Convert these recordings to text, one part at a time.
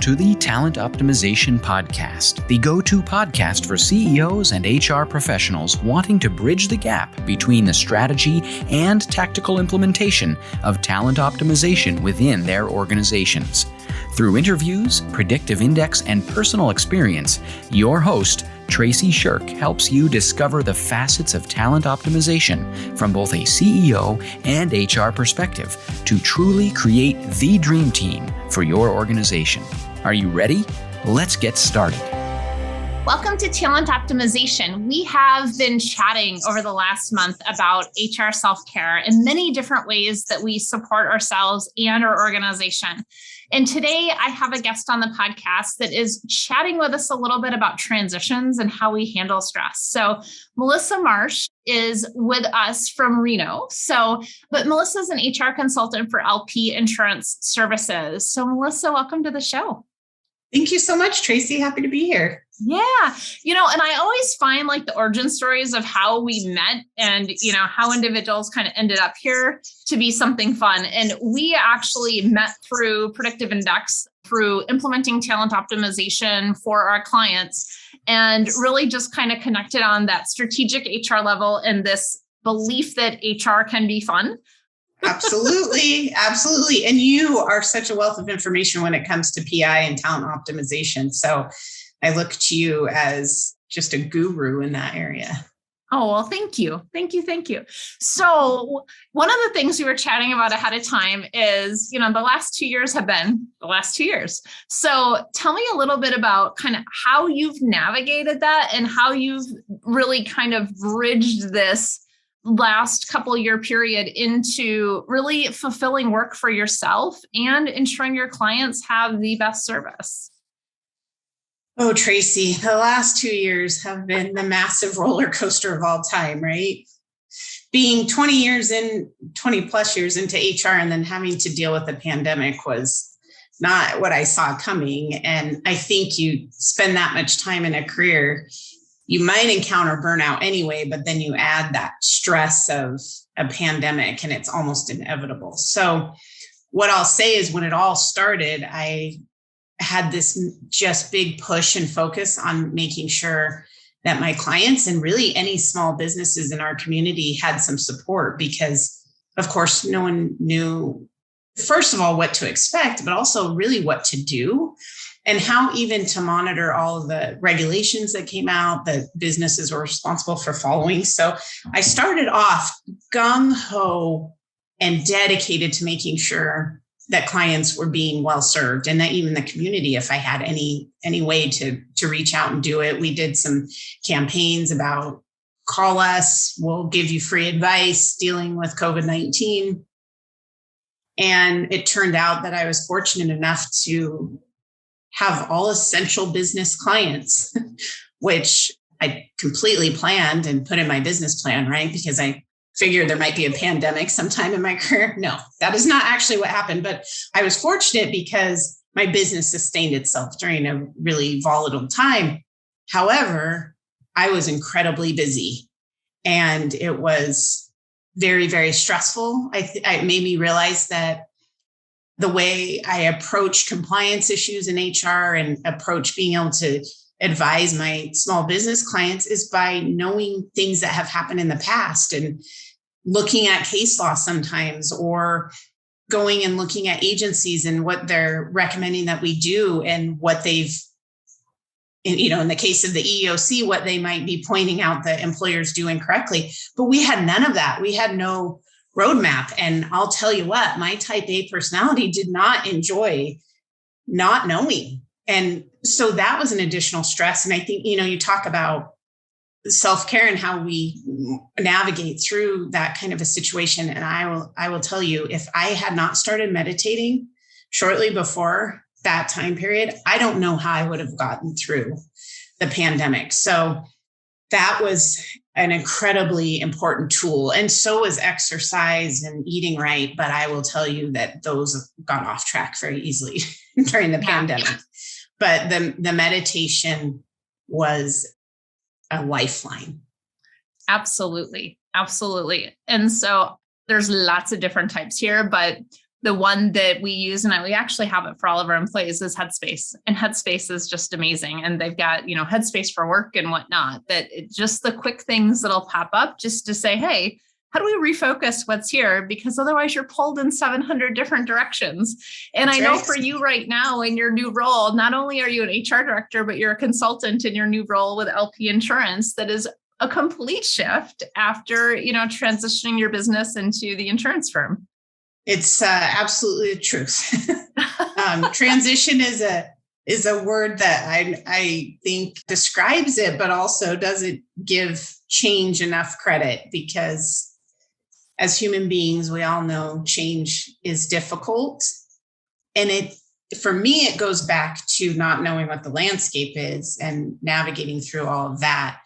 to the Talent Optimization Podcast, the go-to podcast for CEOs and HR professionals wanting to bridge the gap between the strategy and tactical implementation of talent optimization within their organizations. Through interviews, predictive index, and personal experience, your host, Tracy Shirk, helps you discover the facets of talent optimization from both a CEO and HR perspective to truly create the dream team for your organization. Are you ready? Let's get started. Welcome to Talent Optimization. We have been chatting over the last month about HR self-care and many different ways that we support ourselves and our organization. And today I have a guest on the podcast that is chatting with us a little bit about transitions and how we handle stress. So Melissa Marsh is with us from Reno. But Melissa's an HR consultant for LP Insurance Services. So Melissa, welcome to the show. Thank you so much, Tracy. Happy to be here. Yeah. And I always find like the origin stories of how we met and, how individuals kind of ended up here to be something fun. And we actually met through Predictive Index, through implementing talent optimization for our clients, and really just kind of connected on that strategic HR level and this belief that HR can be fun. Absolutely. Absolutely. And you are such a wealth of information when it comes to PI and talent optimization. So I look to you as just a guru in that area. Oh, well, thank you. Thank you. So one of the things we were chatting about ahead of time is, the last 2 years have been the last 2 years. So tell me a little bit about kind of how you've navigated that and how you've really kind of bridged this last couple year period into really fulfilling work for yourself and ensuring your clients have the best service. Oh, Tracy, the last 2 years have been the massive roller coaster of all time, right? Being 20 plus years into HR and then having to deal with the pandemic was not what I saw coming. And I think you spend that much time in a career, you might encounter burnout anyway, but then you add that stress of a pandemic and it's almost inevitable. So what I'll say is when it all started, I had this just big push and focus on making sure that my clients and really any small businesses in our community had some support because, of course, no one knew, first of all, what to expect, but also really what to do and how even to monitor all of the regulations that came out that businesses were responsible for following. So I started off gung-ho and dedicated to making sure that clients were being well served and that even the community, if I had any way to reach out and do it. We did some campaigns about call us, we'll give you free advice dealing with COVID-19. And it turned out that I was fortunate enough to have all essential business clients, which I completely planned and put in my business plan, right? Because I figured there might be a pandemic sometime in my career. No, that is not actually what happened. But I was fortunate because my business sustained itself during a really volatile time. However, I was incredibly busy and it was very, very stressful. It made me realize that the way I approach compliance issues in HR and approach being able to advise my small business clients is by knowing things that have happened in the past and looking at case law sometimes or going and looking at agencies and what they're recommending that we do and what they've, in the case of the EEOC, what they might be pointing out that employers do incorrectly. But we had none of that. We had no roadmap. And I'll tell you what, my type A personality did not enjoy not knowing. And so that was an additional stress. And I think, you talk about self-care and how we navigate through that kind of a situation. And I will tell you, if I had not started meditating shortly before that time period, I don't know how I would have gotten through the pandemic. So that was an incredibly important tool. And so was exercise and eating right. But I will tell you that those got off track very easily during the pandemic. But the meditation was a lifeline. Absolutely. And so there's lots of different types here, but The one that we use, and we actually have it for all of our employees, is Headspace. And Headspace is just amazing. And they've got, Headspace for work and whatnot, that just the quick things that'll pop up just to say, hey, how do we refocus what's here? Because otherwise you're pulled in 700 different directions. And I know for you right now in your new role, not only are you an HR director, but you're a consultant in your new role with LP Insurance. That is a complete shift after, transitioning your business into the insurance firm. It's absolutely the truth. Transition is a word that I think describes it, but also doesn't give change enough credit, because as human beings, we all know change is difficult. And for me, it goes back to not knowing what the landscape is and navigating through all of that.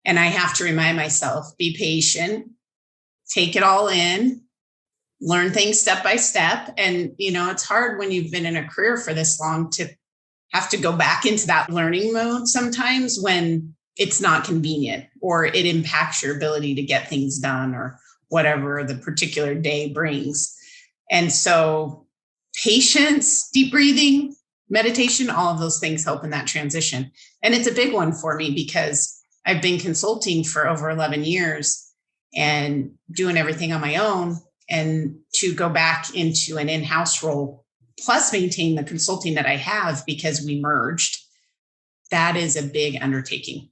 And I have to remind myself, be patient, take it all in, learn things step by step. And, it's hard when you've been in a career for this long to have to go back into that learning mode sometimes when it's not convenient or it impacts your ability to get things done or whatever the particular day brings. And so patience, deep breathing, meditation, all of those things help in that transition. And it's a big one for me because I've been consulting for over 11 years and doing everything on my own. And to go back into an in-house role, plus maintain the consulting that I have because we merged, that is a big undertaking.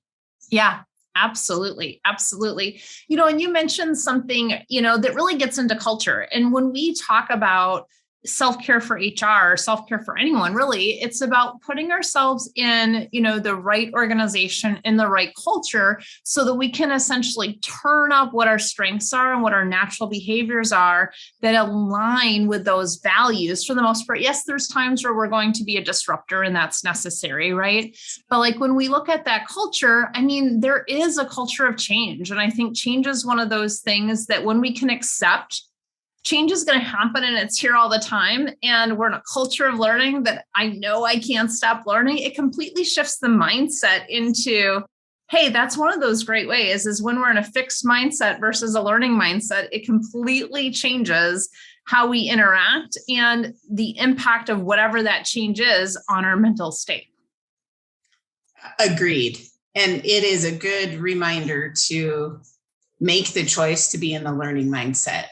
Yeah, absolutely. Absolutely. And you mentioned something, that really gets into culture. And when we talk about self-care for HR, self-care for anyone, really, it's about putting ourselves in, the right organization, in the right culture, so that we can essentially turn up what our strengths are and what our natural behaviors are that align with those values for the most part. Yes, there's times where we're going to be a disruptor and that's necessary, right? But like when we look at that culture, there is a culture of change. And I think change is one of those things that when we can accept, change is going to happen and it's here all the time. And we're in a culture of learning that I know I can't stop learning. It completely shifts the mindset into, hey, that's one of those great ways is when we're in a fixed mindset versus a learning mindset, it completely changes how we interact and the impact of whatever that change is on our mental state. Agreed. And it is a good reminder to make the choice to be in the learning mindset.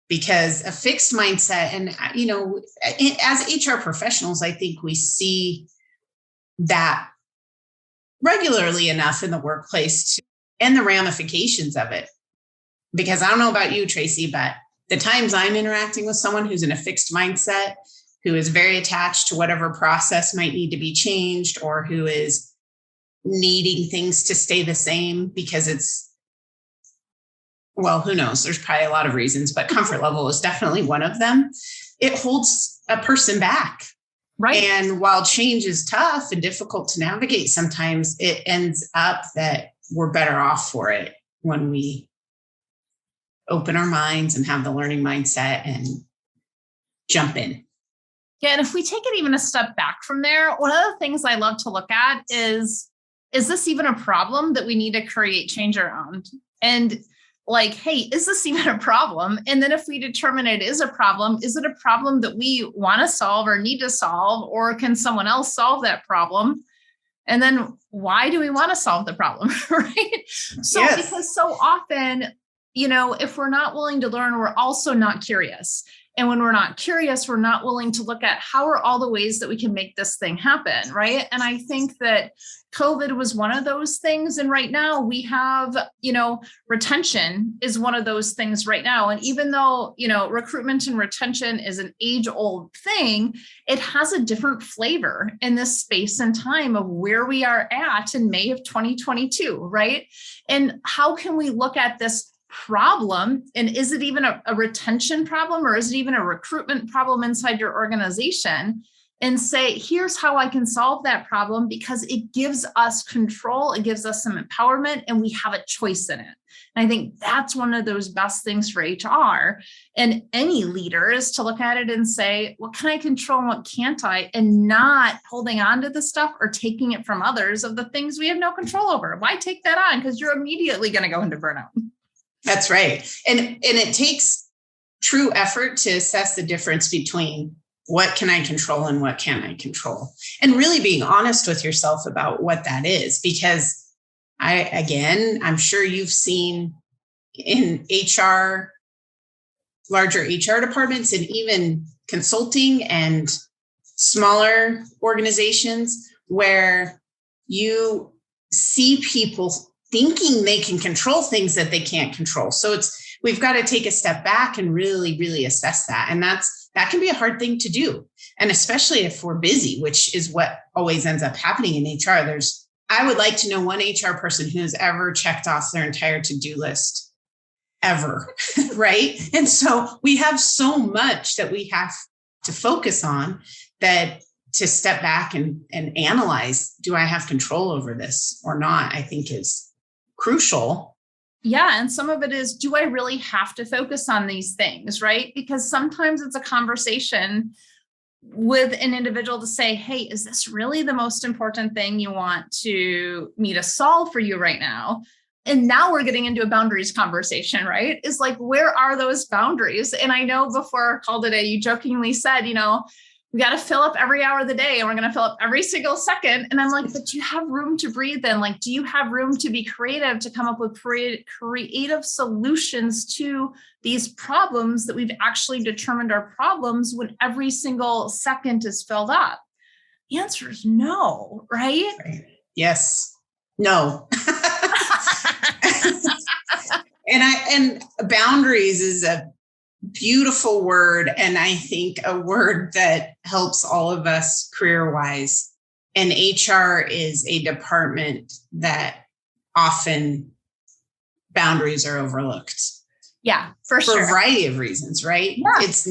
Because a fixed mindset, and, as HR professionals, I think we see that regularly enough in the workplace and the ramifications of it. Because I don't know about you, Tracy, but the times I'm interacting with someone who's in a fixed mindset, who is very attached to whatever process might need to be changed, or who is needing things to stay the same because who knows? There's probably a lot of reasons, but comfort level is definitely one of them. It holds a person back. Right. And while change is tough and difficult to navigate, sometimes it ends up that we're better off for it when we open our minds and have the learning mindset and jump in. Yeah. And if we take it even a step back from there, one of the things I love to look at is this even a problem that we need to create change around? And like, hey, is this even a problem? And then if we determine it is a problem that we want to solve or need to solve, or can someone else solve that problem? And then why do we want to solve the problem, right? So yes. Because so often, if we're not willing to learn, we're also not curious. And when we're not curious, we're not willing to look at how are all the ways that we can make this thing happen, right? And I think that COVID was one of those things. And right now we have, retention is one of those things right now. And even though, recruitment and retention is an age-old thing, it has a different flavor in this space and time of where we are at in May of 2022, right? And how can we look at this problem? And is it even a retention problem, or is it even a recruitment problem inside your organization? And say, here's how I can solve that problem, because it gives us control, it gives us some empowerment, and we have a choice in it. And I think that's one of those best things for HR and any leader, is to look at it and say, what can I control and what can't I? And not holding on to the stuff or taking it from others of the things we have no control over. Why take that on? Because you're immediately going to go into burnout. That's right. And it takes true effort to assess the difference between what can I control and what can't I control, and really being honest with yourself about what that is. Because I'm sure you've seen in HR, larger HR departments, and even consulting and smaller organizations, where you see people thinking they can control things that they can't control. So we've got to take a step back and really, really assess that. And that can be a hard thing to do. And especially if we're busy, which is what always ends up happening in HR. I would like to know one HR person who's ever checked off their entire to-do list ever, right? And so we have so much that we have to focus on, that to step back and analyze, do I have control over this or not, I think is crucial. Yeah. And some of it is, do I really have to focus on these things, right? Because sometimes it's a conversation with an individual to say, hey, is this really the most important thing you want me to solve for you right now? And now we're getting into a boundaries conversation, right? Is like, where are those boundaries? And I know before our call today, you jokingly said, we got to fill up every hour of the day and we're going to fill up every single second. And I'm like, but do you have room to breathe then? Like, do you have room to be creative, to come up with creative solutions to these problems that we've actually determined are problems when every single second is filled up? The answer is no, right? Yes. No. And boundaries is a beautiful word. And I think a word that helps all of us career-wise. And HR is a department that often boundaries are overlooked. Yeah, for For sure. a variety of reasons, right? Yeah. It's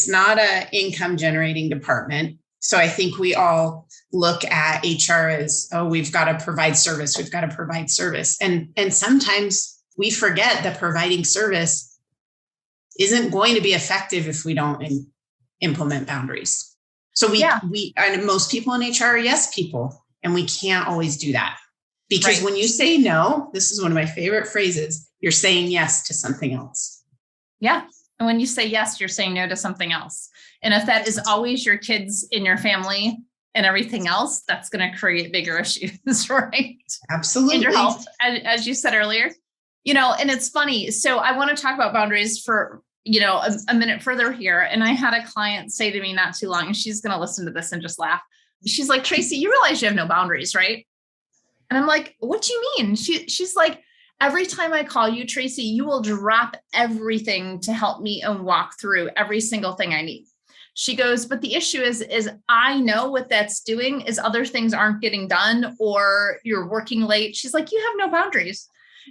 not an income generating department. So I think we all look at HR as, oh, we've got to provide service. We've got to provide service. And sometimes we forget that providing service isn't going to be effective if we don't implement boundaries. So and most people in HR are yes people, and we can't always do that. Because when you say no, this is one of my favorite phrases, you're saying yes to something else. Yeah. And when you say yes, you're saying no to something else. And if that is always your kids in your family and everything else, that's going to create bigger issues, right? Absolutely. And your health, as you said earlier, and it's funny. So I want to talk about boundaries for, a minute further here. And I had a client say to me not too long, and she's going to listen to this and just laugh. She's like, Tracy, you realize you have no boundaries, right? And I'm like, what do you mean? She's like, every time I call you, Tracy, you will drop everything to help me and walk through every single thing I need. She goes, but the issue is I know what that's doing is other things aren't getting done, or you're working late. She's like, you have no boundaries.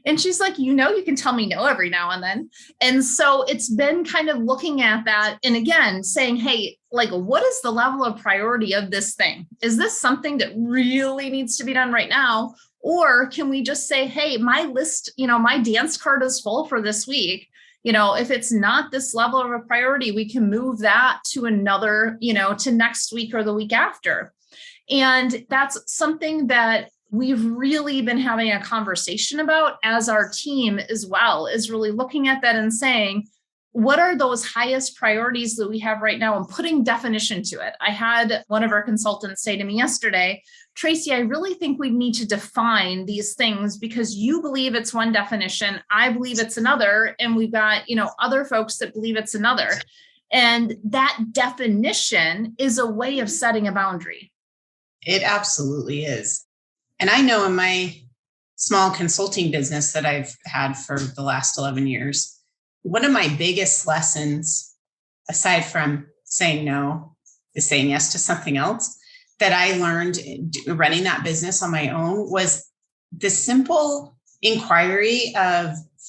And she's like, you can tell me no every now and then. And so it's been kind of looking at that. And again, saying, hey, like, what is the level of priority of this thing? Is this something that really needs to be done right now? Or can we just say, hey, my list, my dance card is full for this week. If it's not this level of a priority, we can move that to another, to next week or the week after. And that's something that we've really been having a conversation about as our team as well, is really looking at that and saying, what are those highest priorities that we have right now, and putting definition to it. I had one of our consultants say to me yesterday, Tracy, I really think we need to define these things, because you believe it's one definition, I believe it's another, and we've got, other folks that believe it's another. And that definition is a way of setting a boundary. It absolutely is. And I know in my small consulting business that I've had for the last 11 years, one of my biggest lessons, aside from saying no, is saying yes to something else, that I learned running that business on my own, was the simple inquiry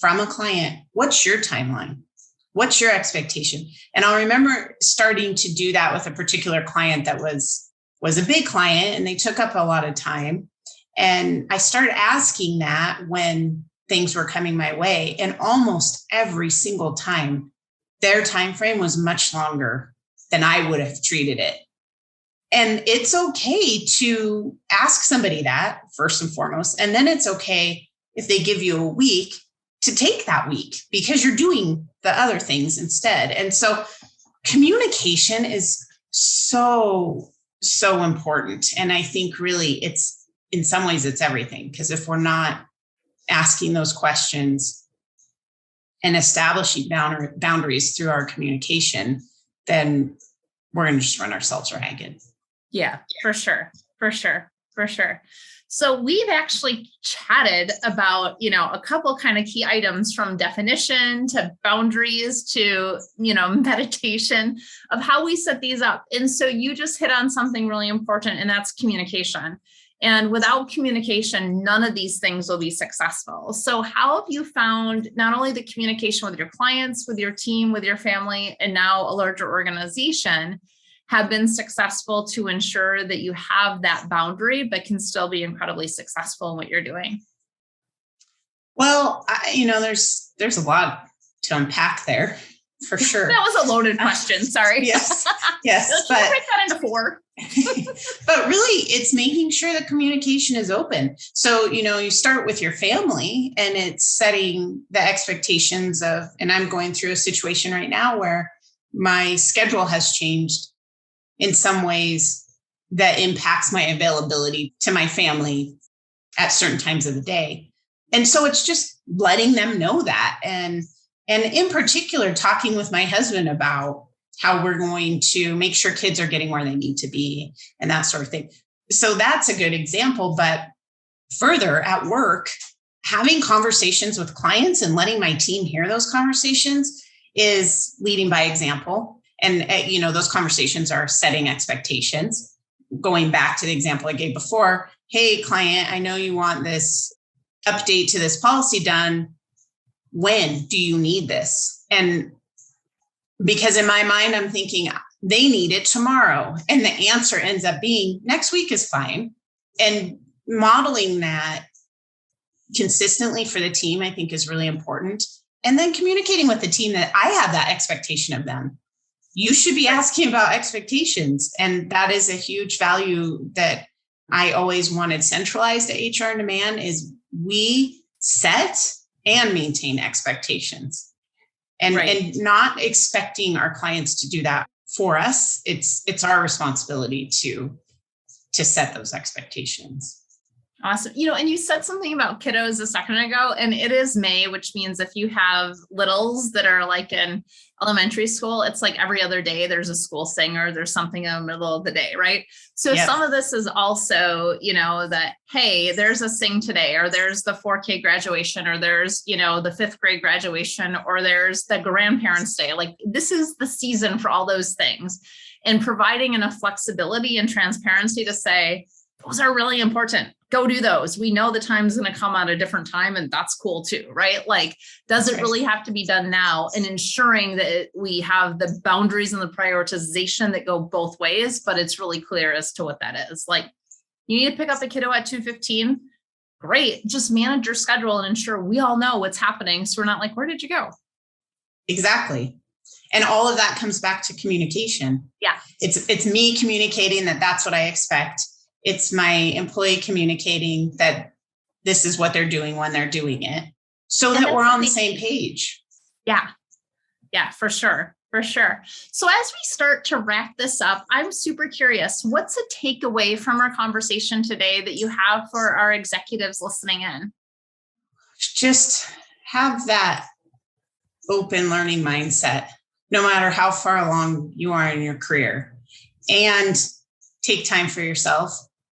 from a client, what's your timeline? What's your expectation? And I'll remember starting to do that with a particular client that was a big client, and they took up a lot of time. And I started asking that when things were coming my way, and almost every single time their time frame was much longer than I would have treated it. And it's okay to ask somebody that first and foremost, and then it's okay if they give you a week to take that week because you're doing the other things instead. And so communication is so important. And I think really it's, in some ways, it's everything. Because if we're not asking those questions and establishing boundaries through our communication, then we're going to just run ourselves ragged. Yeah, for sure. So we've actually chatted about, a couple kind of key items, from definition to boundaries to, meditation, of how we set these up. And so you just hit on something really important, and that's communication. And without communication, none of these things will be successful. So how have you found not only the communication with your clients, with your team, with your family, and now a larger organization have been successful to ensure that you have that boundary, but can still be incredibly successful in what you're doing? Well, there's a lot to unpack there, for sure. That was a loaded question. Sorry. Yes. Let's break that into 4. But really, it's making sure that communication is open. So, you start with your family, and it's setting the expectations of, and I'm going through a situation right now where my schedule has changed in some ways that impacts my availability to my family at certain times of the day. And so it's just letting them know that. And in particular, talking with my husband about how we're going to make sure kids are getting where they need to be and that sort of thing. So that's a good example. But further, at work, having conversations with clients and letting my team hear those conversations is leading by example. And, those conversations are setting expectations. Going back to the example I gave before, hey, client, I know you want this update to this policy done. When do you need this? And because in my mind, I'm thinking they need it tomorrow. And the answer ends up being next week is fine. And modeling that consistently for the team, I think, is really important. And then communicating with the team that I have that expectation of them. You should be asking about expectations. And that is a huge value that I always wanted centralized at HR on Demand, is we set and maintain expectations. And, and not expecting our clients to do that for us. It's our responsibility to set those expectations. Awesome. And you said something about kiddos a second ago, and it is May, which means if you have littles that are like in elementary school, it's like every other day there's a school singer, there's something in the middle of the day, right? So some of this is also, that, hey, there's a sing today, or there's the 4K graduation, or there's, the 5th grade graduation, or there's the grandparents' day. Like, this is the season for all those things. And providing enough flexibility and transparency to say, those are really important. Go do those. We know the time's going to come at a different time, and that's cool too, right? Like, does it really have to be done now? And ensuring that we have the boundaries and the prioritization that go both ways, but it's really clear as to what that is. Like, you need to pick up a kiddo at 2:15. Great. Just manage your schedule and ensure we all know what's happening. So we're not like, where did you go? Exactly. And all of that comes back to communication. Yeah. It's me communicating that that's what I expect. It's my employee communicating that this is what they're doing when they're doing it, so that we're on the same page. Yeah. Yeah, for sure. So as we start to wrap this up, I'm super curious, what's a takeaway from our conversation today that you have for our executives listening in? Just have that open learning mindset, no matter how far along you are in your career, and take time for yourself.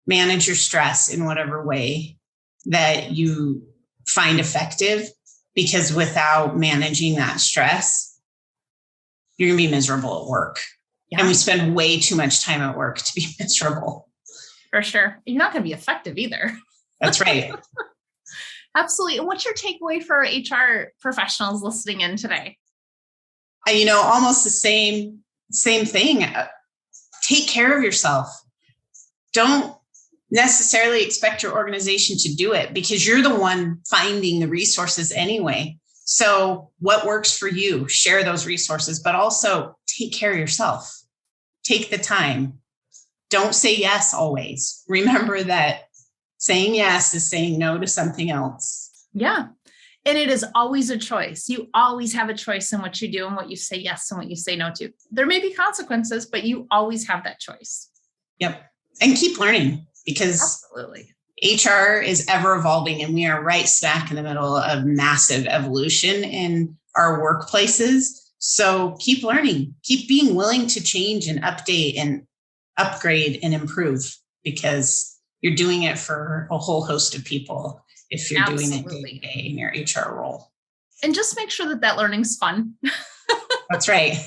Manage your stress in whatever way that you find effective, because without managing that stress, you're going to be miserable at work. Yeah. And we spend way too much time at work to be miserable. For sure. You're not going to be effective either. That's right. Absolutely. And what's your takeaway for HR professionals listening in today? Almost the same thing. Take care of yourself. Don't necessarily expect your organization to do it, because you're the one finding the resources anyway. So what works for you, share those resources, but also take care of yourself. Take the time. Don't say yes always. Remember that saying yes is saying no to something else. Yeah. And it is always a choice. You always have a choice in what you do and what you say yes and what you say no to. There may be consequences, but you always have that choice. Yep. And keep learning, because absolutely, HR is ever evolving, and we are right smack in the middle of massive evolution in our workplaces. So keep learning, keep being willing to change and update and upgrade and improve, because you're doing it for a whole host of people if you're doing it day to day in your HR role. And just make sure that learning's fun. That's right.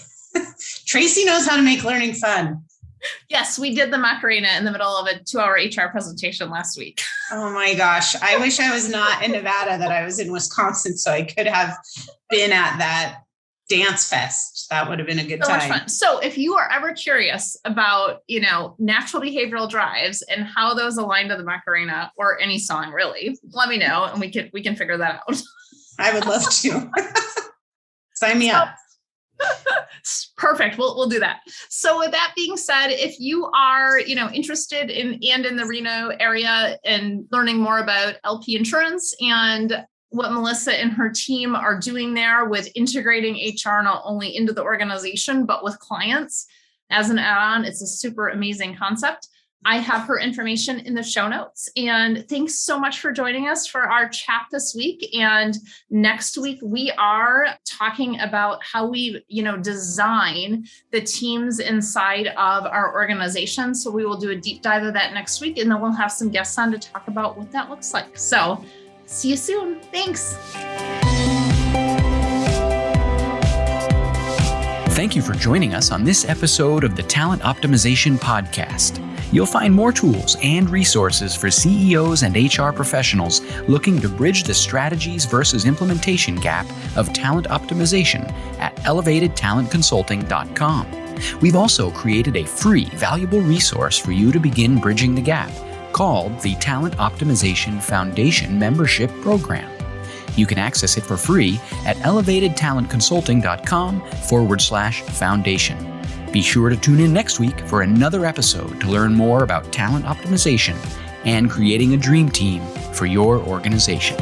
Tracy knows how to make learning fun. Yes, we did the Macarena in the middle of a 2-hour HR presentation last week. Oh my gosh. I wish I was not in Nevada, that I was in Wisconsin, so I could have been at that dance fest. That would have been a good time. So much fun. So if you are ever curious about, natural behavioral drives and how those align to the Macarena, or any song really, let me know and we can figure that out. I would love to. Sign me up. Perfect. We'll do that. So with that being said, if you are, interested in the Reno area and learning more about LP insurance and what Melissa and her team are doing there with integrating HR not only into the organization, but with clients as an add-on, it's a super amazing concept. I have her information in the show notes. And thanks so much for joining us for our chat this week. And next week, we are talking about how we, design the teams inside of our organization. So we will do a deep dive of that next week. And then we'll have some guests on to talk about what that looks like. So see you soon. Thanks. Thank you for joining us on this episode of the Talent Optimization Podcast. You'll find more tools and resources for CEOs and HR professionals looking to bridge the strategies versus implementation gap of talent optimization at elevatedtalentconsulting.com. We've also created a free, valuable resource for you to begin bridging the gap called the Talent Optimization Foundation Membership Program. You can access it for free at elevatedtalentconsulting.com/foundation. Be sure to tune in next week for another episode to learn more about talent optimization and creating a dream team for your organization.